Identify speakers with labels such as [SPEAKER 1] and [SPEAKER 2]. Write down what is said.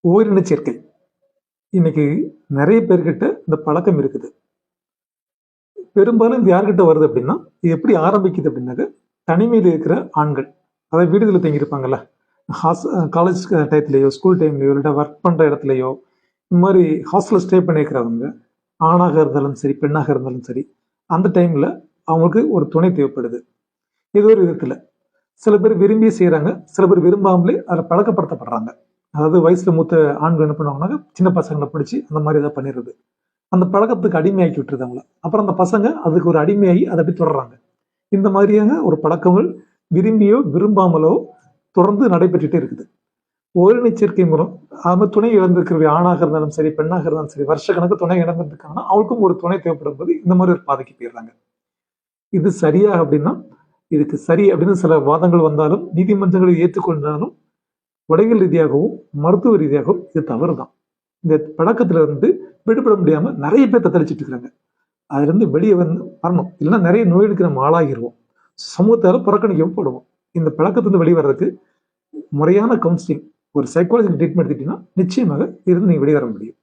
[SPEAKER 1] ஓரின சேர்க்கை இன்னைக்கு நிறைய பேர்கிட்ட இந்த பழக்கம் இருக்குது. பெரும்பாலும் இது யார்கிட்ட வருது அப்படின்னா, இது எப்படி ஆரம்பிக்குது அப்படின்னாக்க, தனிமையில் இருக்கிற ஆண்கள், அதாவது வீடுகளில் தங்கியிருப்பாங்கல்ல, ஹாஸ் காலேஜ் டயத்துலையோ, ஸ்கூல் டைம்லையோ, இல்லாட்டா ஒர்க் பண்ணுற இடத்துலையோ, இந்த மாதிரி ஹாஸ்டலில் ஸ்டே பண்ணியிருக்கிறவங்க, ஆணாக இருந்தாலும் சரி, பெண்ணாக இருந்தாலும் சரி, அந்த டைமில் அவங்களுக்கு ஒரு துணை தேவைப்படுது. ஏதோ ஒரு விதத்தில் சில பேர் விரும்பி செய்கிறாங்க, சில பேர் விரும்பாமலே அதில் பழக்கப்படுத்தப்படுறாங்க. அதாவது வயசுல மூத்த ஆண்கள் என்ன பண்ணுவாங்கன்னா, சின்ன பசங்களை பிடிச்சி அந்த மாதிரி ஏதாவது பண்ணிடுறது. அந்த பழக்கத்துக்கு அடிமையாக்கி விட்டுருது அவங்கள. அப்புறம் அந்த பசங்க அதுக்கு ஒரு அடிமையாகி அதை அப்படி தொடர்றாங்க. இந்த மாதிரியான ஒரு பழக்கங்கள் விரும்பியோ விரும்பாமலோ தொடர்ந்து நடைபெற்றுட்டே இருக்குது. ஓரின சேர்க்கை மூலம் அது துணை இழந்திருக்கிற ஆணாக இருந்தாலும் சரி, பெண்ணாக இருந்தாலும் சரி, வருஷ கணக்கு துணை இழந்திருக்காங்கன்னா அவங்களுக்கும் ஒரு துணை தேவைப்படும் போது இந்த மாதிரி ஒரு பாதைக்கு போயிடுறாங்க. இது சரியா அப்படின்னா, இதுக்கு சரி அப்படின்னு சில வாதங்கள் வந்தாலும், நீதிமன்றங்களை ஏற்றுக்கொண்டாலும், உடல் ரீதியாகவும் மருத்துவ ரீதியாகவும் இது தவறு தான். இந்த பழக்கத்துல இருந்து விடுபட முடியாம நிறைய பேர் தத்தளிச்சுட்டு இருக்கிறாங்க. அதுல இருந்து வெளியே வந்து வரணும், இல்லைன்னா நிறைய நோய்களுக்கு நம்ம ஆளாகிடுவோம், சமூகத்தால புறக்கணிக்கவும் போடுவோம். இந்த பழக்கத்திலிருந்து வெளியே வர்றதுக்கு முறையான கவுன்சிலிங், ஒரு சைக்காலஜிக்கல் ட்ரீட்மெண்ட் எடுத்துட்டீங்கன்னா நிச்சயமாக இருந்து நீங்க வெளியே வர முடியும்.